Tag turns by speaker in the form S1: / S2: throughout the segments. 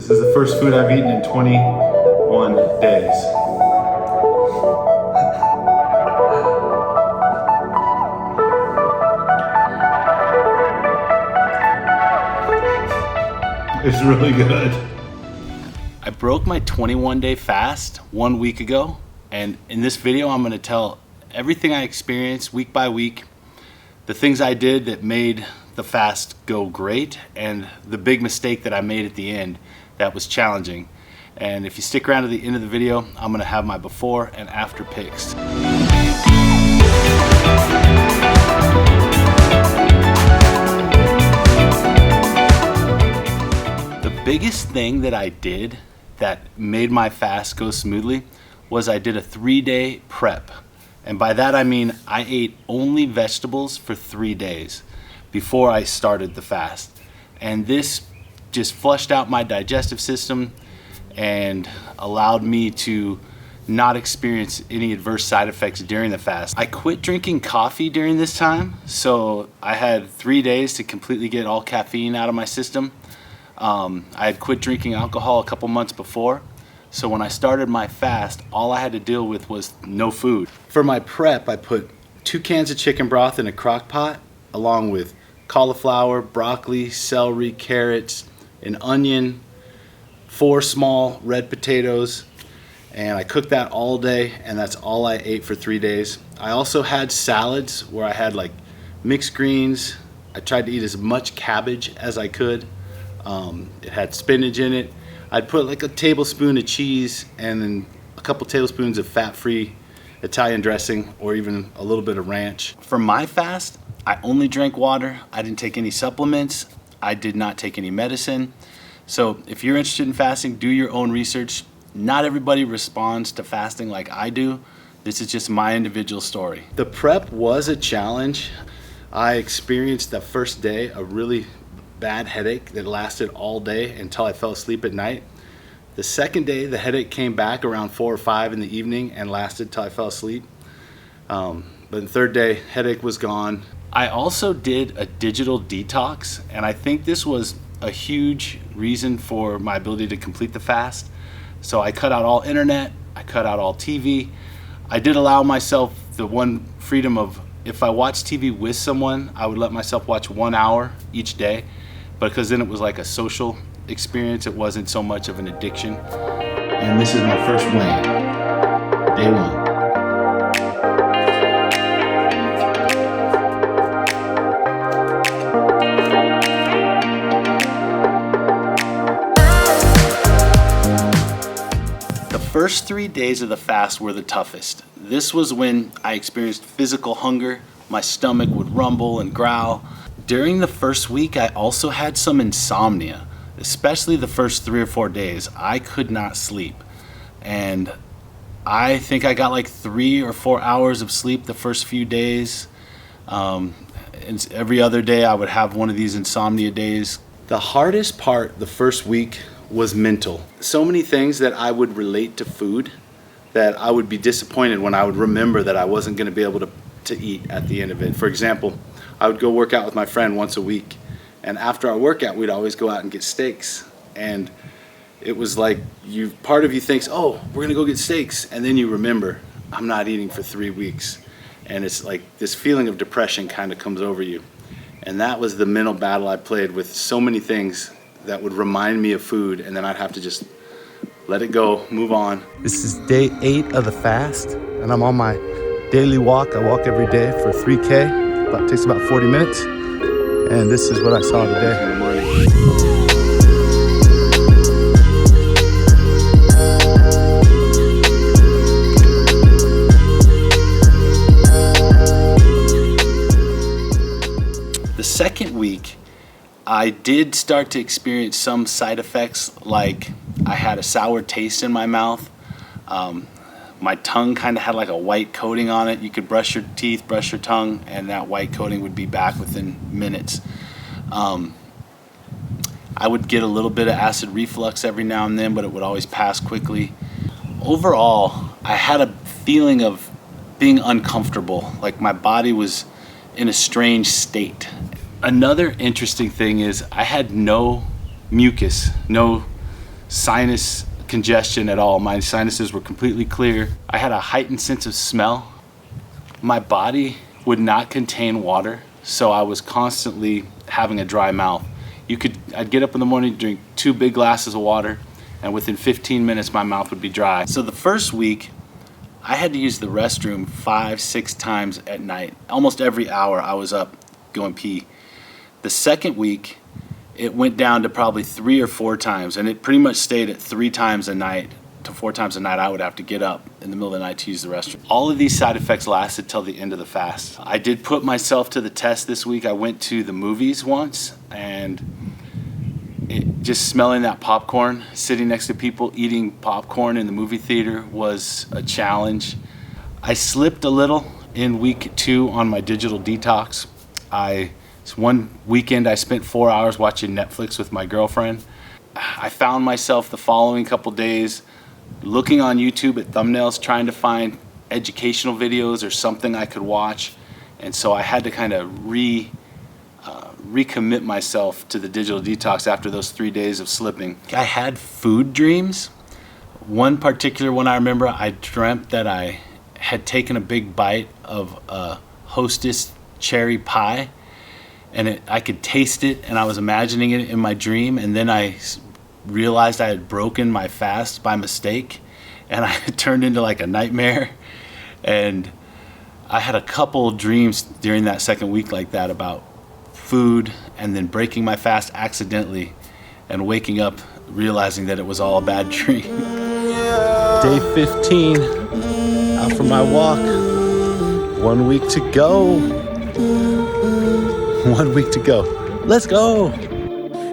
S1: This is the first food I've eaten in 21 days. It's really good.
S2: I broke my 21-day fast 1 week ago, and in this video I'm going to tell everything I experienced week by week, the things I did that made the fast go great, and the big mistake that I made at the end that was challenging. And if you stick around to the end of the video, I'm going to have my before and after pics. The biggest thing that I did that made my fast go smoothly was I did a 3-day prep. And by that I mean I ate only vegetables for 3 days before I started the fast. And this just flushed out my digestive system and allowed me to not experience any adverse side effects during the fast. I quit drinking coffee during this time, so I had 3 days to completely get all caffeine out of my system. I had quit drinking alcohol a couple months before, so when I started my fast, all I had to deal with was no food. For my prep, I put 2 cans of chicken broth in a crock pot, along with cauliflower, broccoli, celery, carrots, an onion, 4 small red potatoes, and I cooked that all day, and that's all I ate for 3 days. I also had salads where I had like mixed greens. I tried to eat as much cabbage as I could. It had spinach in it. I'd put like a tablespoon of cheese and then a couple tablespoons of fat-free Italian dressing, or even a little bit of ranch. For my fast, I only drank water. I didn't take any supplements. I did not take any medicine. So if you're interested in fasting, do your own research. Not everybody responds to fasting like I do. This is just my individual story. The prep was a challenge. I experienced the first day a really bad headache that lasted all day until I fell asleep at night. The second day, the headache came back around 4 or 5 in the evening and lasted till I fell asleep. But the third day, headache was gone. I also did a digital detox, and I think this was a huge reason for my ability to complete the fast. So I cut out all internet, I cut out all TV. I did allow myself the one freedom of, if I watched TV with someone, I would let myself watch 1 hour each day, because then it was like a social experience. It wasn't so much of an addiction. And this is my first weigh-in, day 1. The first 3 days of the fast were the toughest. This was when I experienced physical hunger. My stomach would rumble and growl. During the first week, I also had some insomnia, especially the first 3 or 4 days. I could not sleep. And I think I got like 3 or 4 hours of sleep the first few days. And every other day I would have one of these insomnia days. The hardest part the first week was mental. So many things that I would relate to food that I would be disappointed when I would remember that I wasn't going to be able to eat at the end of it. For example, I would go work out with my friend once a week, and after our workout we'd always go out and get steaks. And it was like, part of you thinks, oh, we're gonna go get steaks, and then you remember, I'm not eating for 3 weeks. And it's like this feeling of depression kind of comes over you. And that was the mental battle I played with so many things that would remind me of food, and then I'd have to just let it go, move on. This is day 8 of the fast, and I'm on my daily walk. I walk every day for 3K. Takes about 40 minutes, and this is what I saw today in the morning. The second week, I did start to experience some side effects, like I had a sour taste in my mouth. My tongue kind of had like a white coating on it. You could brush your teeth, brush your tongue, and that white coating would be back within minutes. I would get a little bit of acid reflux every now and then, but it would always pass quickly. Overall, I had a feeling of being uncomfortable, like my body was in a strange state. Another interesting thing is I had no mucus, no sinus congestion at all. My sinuses were completely clear. I had a heightened sense of smell. My body would not contain water, so I was constantly having a dry mouth. I'd get up in the morning, drink 2 big glasses of water, and within 15 minutes my mouth would be dry. So the first week, I had to use the restroom 5-6 times at night. Almost every hour I was up going pee. The second week, it went down to probably 3 or 4 times, and it pretty much stayed at 3 times a night to 4 times a night. I would have to get up in the middle of the night to use the restroom. All of these side effects lasted till the end of the fast. I did put myself to the test this week. I went to the movies once, and just smelling that popcorn, sitting next to people eating popcorn in the movie theater was a challenge. I slipped a little in week 2 on my digital detox. One weekend I spent 4 hours watching Netflix with my girlfriend. I found myself the following couple days looking on YouTube at thumbnails, trying to find educational videos or something I could watch. And so I had to kind of recommit myself to the digital detox after those 3 days of slipping. I had food dreams. One particular one I remember, I dreamt that I had taken a big bite of a Hostess cherry pie, and I could taste it, and I was imagining it in my dream, and then I realized I had broken my fast by mistake, and I turned into like a nightmare. And I had a couple dreams during that second week like that about food, and then breaking my fast accidentally and waking up realizing that it was all a bad dream.
S3: Day 15, out for my walk. 1 week to go. 1 week to go. Let's go.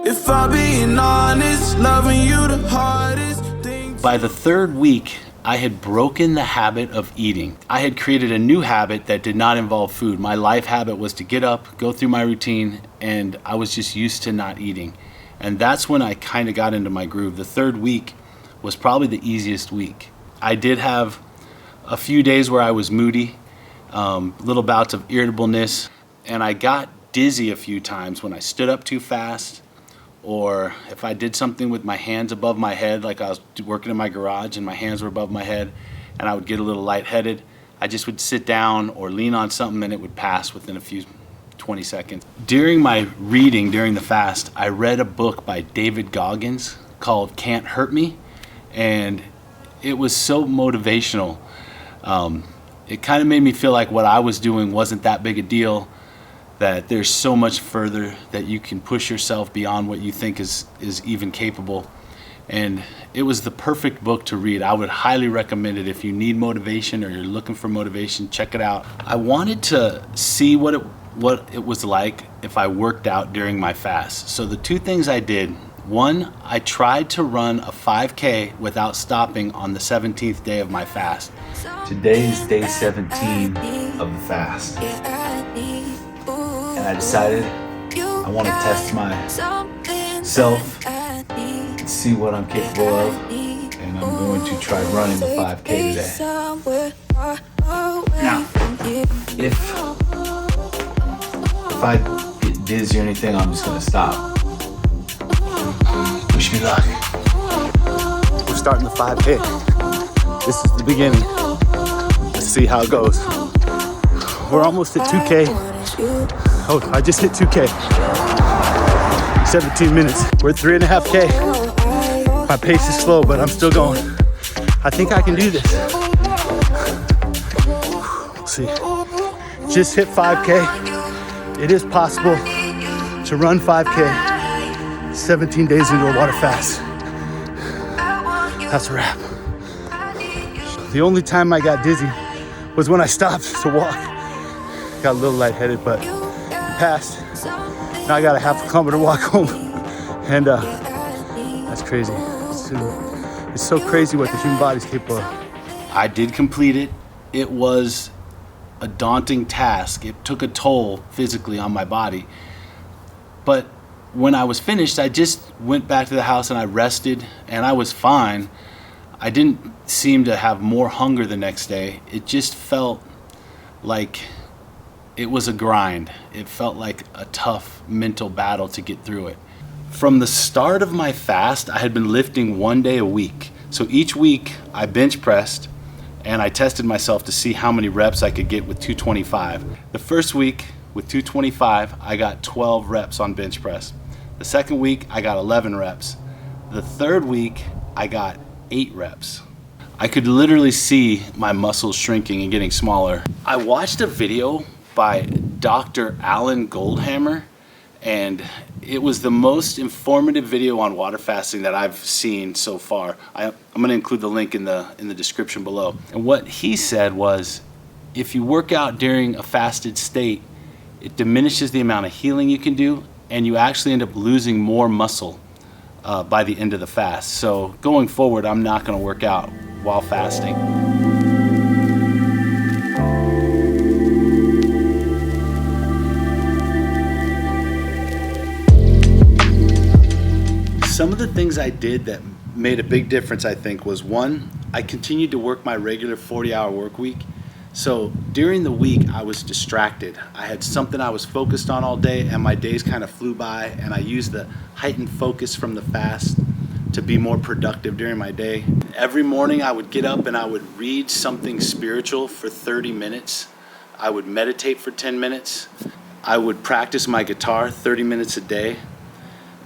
S4: If I'm being honest, loving you the hardest thing.
S2: By the third week, I had broken the habit of eating. I had created a new habit that did not involve food. My life habit was to get up, go through my routine, and I was just used to not eating. And that's when I kind of got into my groove. The third week was probably the easiest week. I did have a few days where I was moody, little bouts of irritableness, and I got dizzy a few times when I stood up too fast, or if I did something with my hands above my head, like I was working in my garage and my hands were above my head, and I would get a little lightheaded. I just would sit down or lean on something and it would pass within a few 20 seconds. During my reading during the fast, I read a book by David Goggins called Can't Hurt Me, and it was so motivational. It kind of made me feel like what I was doing wasn't that big a deal, that there's so much further that you can push yourself beyond what you think is even capable. And it was the perfect book to read. I would highly recommend it if you need motivation or you're looking for motivation. Check it out. I wanted to see what it was like if I worked out during my fast. So the 2 things I did: one, I tried to run a 5K without stopping on the 17th day of my fast. Today's day 17 of the fast. And I decided I want to test myself and see what I'm capable of. And I'm going to try running the 5K today. Now, if I get dizzy or anything, I'm just going to stop. Wish me luck.
S3: We're starting the 5K. This is the beginning. Let's see how it goes. We're almost at 2K. Oh, I just hit 2K. 17 minutes. We're at 3.5K. My pace is slow, but I'm still going. I think I can do this. We'll see. Just hit 5K. It is possible to run 5K 17 days into a water fast. That's a wrap. The only time I got dizzy was when I stopped to walk. Got a little lightheaded, but it passed. Now I got a half a kilometer walk home. And that's crazy. It's so crazy what the human body's capable of.
S2: I did complete it. It was a daunting task. It took a toll physically on my body. But when I was finished, I just went back to the house and I rested, and I was fine. I didn't seem to have more hunger the next day. It just felt like it was a grind. It felt like a tough mental battle to get through it. From the start of my fast, I had been lifting 1 day a week. So each week I bench pressed and I tested myself to see how many reps I could get with 225. The first week with 225, I got 12 reps on bench press. The second week, I got 11 reps. The third week, I got 8 reps. I could literally see my muscles shrinking and getting smaller. I watched a video by Dr. Alan Goldhamer, and it was the most informative video on water fasting that I've seen so far. I'm gonna include the link in the description below. And what he said was, if you work out during a fasted state, it diminishes the amount of healing you can do, and you actually end up losing more muscle by the end of the fast. So going forward, I'm not gonna work out while fasting. Some of the things I did that made a big difference, I think, was one, I continued to work my regular 40-hour work week. So during the week, I was distracted. I had something I was focused on all day, and my days kind of flew by, and I used the heightened focus from the fast to be more productive during my day. Every morning I would get up and I would read something spiritual for 30 minutes. I would meditate for 10 minutes. I would practice my guitar 30 minutes a day.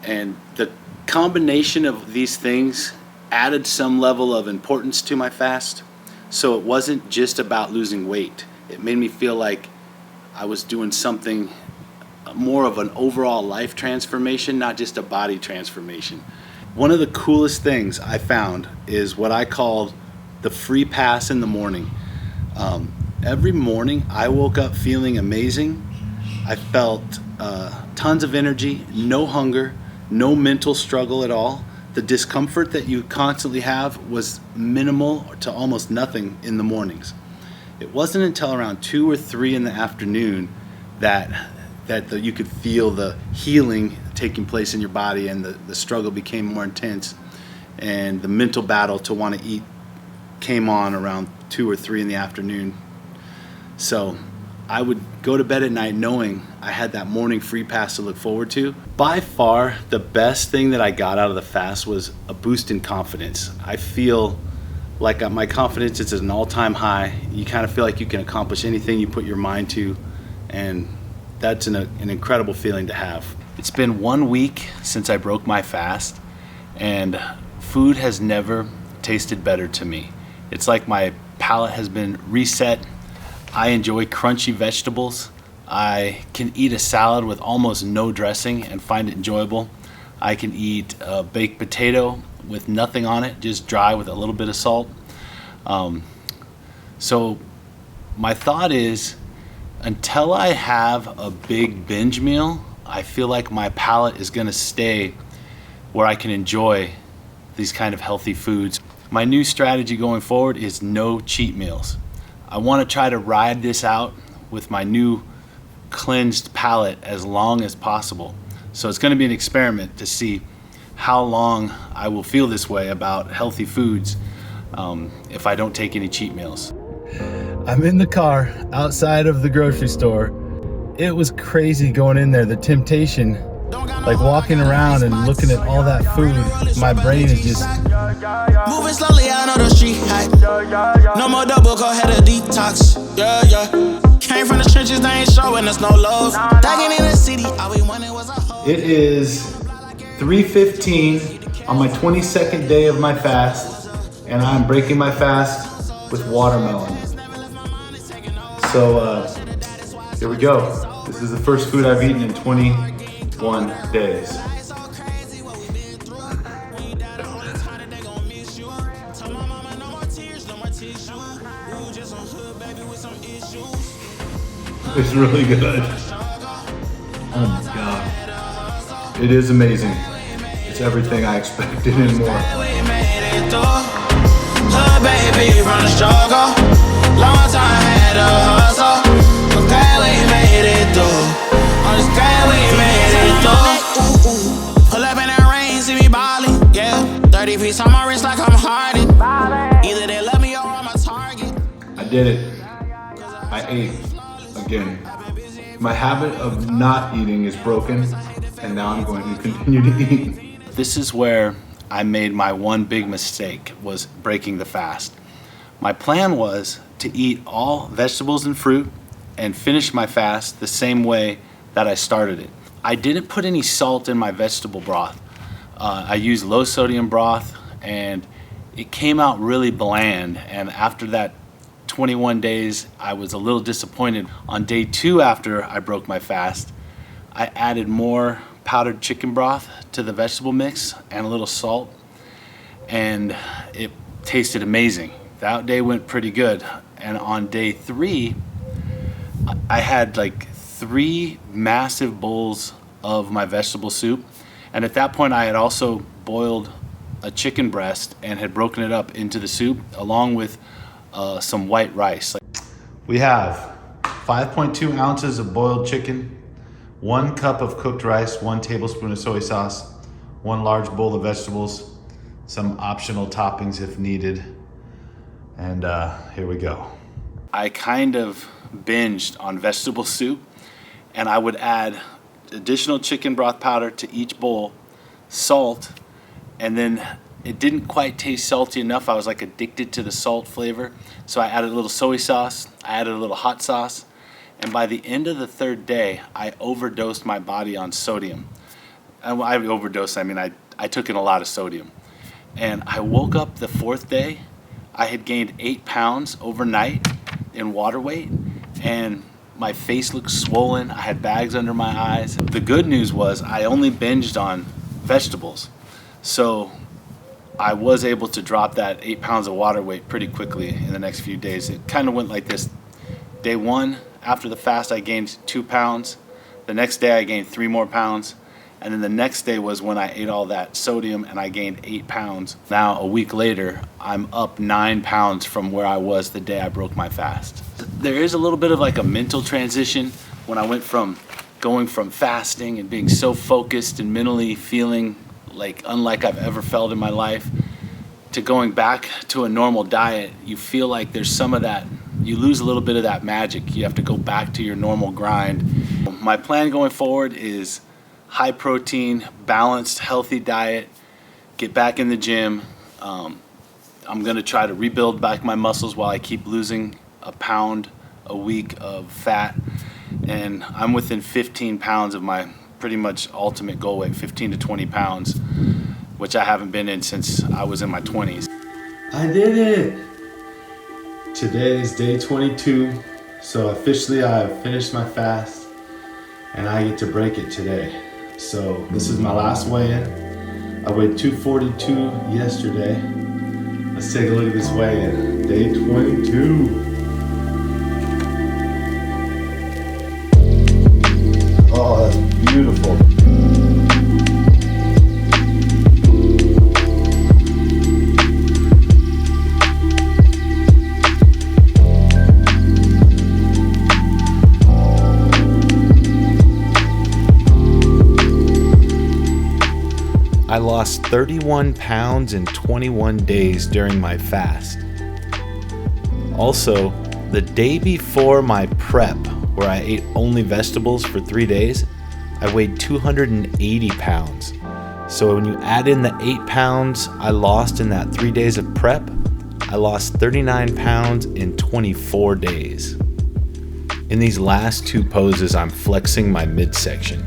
S2: And the combination of these things added some level of importance to my fast. So it wasn't just about losing weight. It made me feel like I was doing something more of an overall life transformation, not just a body transformation. One of the coolest things I found is what I called the free pass in the morning. Every morning I woke up feeling amazing. I felt tons of energy, no hunger, no mental struggle at all. The discomfort that you constantly have was minimal to almost nothing in the mornings. It wasn't until around 2 or 3 in the afternoon that you could feel the healing taking place in your body, and the struggle became more intense, and the mental battle to want to eat came on around 2 or 3 in the afternoon. So I would go to bed at night knowing I had that morning free pass to look forward to. By far, the best thing that I got out of the fast was a boost in confidence. I feel like my confidence is at an all-time high. You kind of feel like you can accomplish anything you put your mind to, and that's an incredible feeling to have. It's been 1 week since I broke my fast, and food has never tasted better to me. It's like my palate has been reset. I enjoy crunchy vegetables. I can eat a salad with almost no dressing and find it enjoyable. I can eat a baked potato with nothing on it, just dry with a little bit of salt. So my thought is, until I have a big binge meal, I feel like my palate is gonna stay where I can enjoy these kind of healthy foods. My new strategy going forward is no cheat meals. I wanna try to ride this out with my new cleansed palate as long as possible. So it's gonna be an experiment to see how long I will feel this way about healthy foods if I don't take any cheat meals. I'm in the car outside of the grocery store. It was crazy going in there, the temptation, like walking around and looking at all that food. My brain is just
S4: moving slowly, I know the street hype. No more double, go ahead of detox. Yeah, yeah. Came from the trenches, they ain't showing us no love. Tagging in the city, all we wanted was a hoe.
S1: It is 3:15 on my 22nd day of my fast, and I'm breaking my fast with watermelon. So here we go. This is the first food I've eaten in 21 days. It's really good. Oh my God. It is amazing. It's everything I expected and more.
S4: Baby from the struggle, long time had a hustle. I'm glad we made it through. I'm just glad we made it through. Pull up in that rain, see me ballin', yeah. 30 feet on my wrist like I'm Harden. Either they love me or I'm a target.
S1: I did it. I ate again. My habit of not eating is broken, and now I'm going to continue to eat.
S2: This is where I made my one big mistake, was breaking the fast. My plan was to eat all vegetables and fruit and finish my fast the same way that I started it. I didn't put any salt in my vegetable broth. I used low sodium broth, and it came out really bland, and after that 21 days I was a little disappointed. On day 2 after I broke my fast, I added more powdered chicken broth to the vegetable mix and a little salt, and it tasted amazing. That day went pretty good. And on day 3 I had like 3 massive bowls of my vegetable soup, and at that point I had also boiled a chicken breast and had broken it up into the soup along with some white rice.
S1: We have 5.2 ounces of boiled chicken, 1 cup of cooked rice, 1 tablespoon of soy sauce, 1 large bowl of vegetables, some optional toppings if needed, and here we go.
S2: I kind of binged on vegetable soup, and I would add additional chicken broth powder to each bowl, salt, and then it didn't quite taste salty enough. I was like addicted to the salt flavor, so I added a little soy sauce, I added a little hot sauce, and by the end of the 3rd day I overdosed my body on sodium. And I overdosed, I mean I took in a lot of sodium, and I woke up the 4th day. I had gained 8 pounds overnight in water weight, and my face looked swollen. I had bags under my eyes. The good news was I only binged on vegetables, so I was able to drop that 8 pounds of water weight pretty quickly in the next few days. It kind of went like this. Day 1, after the fast, I gained 2 pounds. The next day I gained 3 more pounds. And then the next day was when I ate all that sodium and I gained 8 pounds. Now, a week later, I'm up 9 pounds from where I was the day I broke my fast. There is a little bit of like a mental transition when I went from going from fasting and being so focused and mentally feeling like unlike I've ever felt in my life to going back to a normal diet. You feel like there's some of that, you lose a little bit of that magic. You have to go back to your normal grind. My plan going forward is high protein, balanced, healthy diet, get back in the gym. I'm gonna try to rebuild back my muscles while I keep losing a pound a week of fat. And I'm within 15 pounds of my pretty much ultimate goal weight, 15 to 20 pounds, which I haven't been in since I was in my 20s.
S1: I did it! Today is day 22, so officially I have finished my fast and I get to break it today. So this is my last weigh-in. I weighed 242 yesterday. Let's take a look at this weigh-in. Day 22. Oh, that's beautiful.
S2: I lost 31 pounds in 21 days during my fast. Also, the day before my prep, where I ate only vegetables for 3 days, I weighed 280 pounds. So when you add in the 8 pounds I lost in that 3 days of prep, I lost 39 pounds in 24 days. In these last 2 poses, I'm flexing my midsection.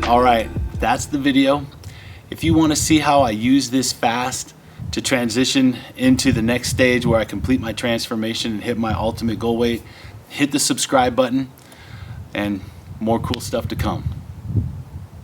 S2: Alright, that's the video. If you want to see how I use this fast to transition into the next stage where I complete my transformation and hit my ultimate goal weight, hit the subscribe button, and more cool stuff to come.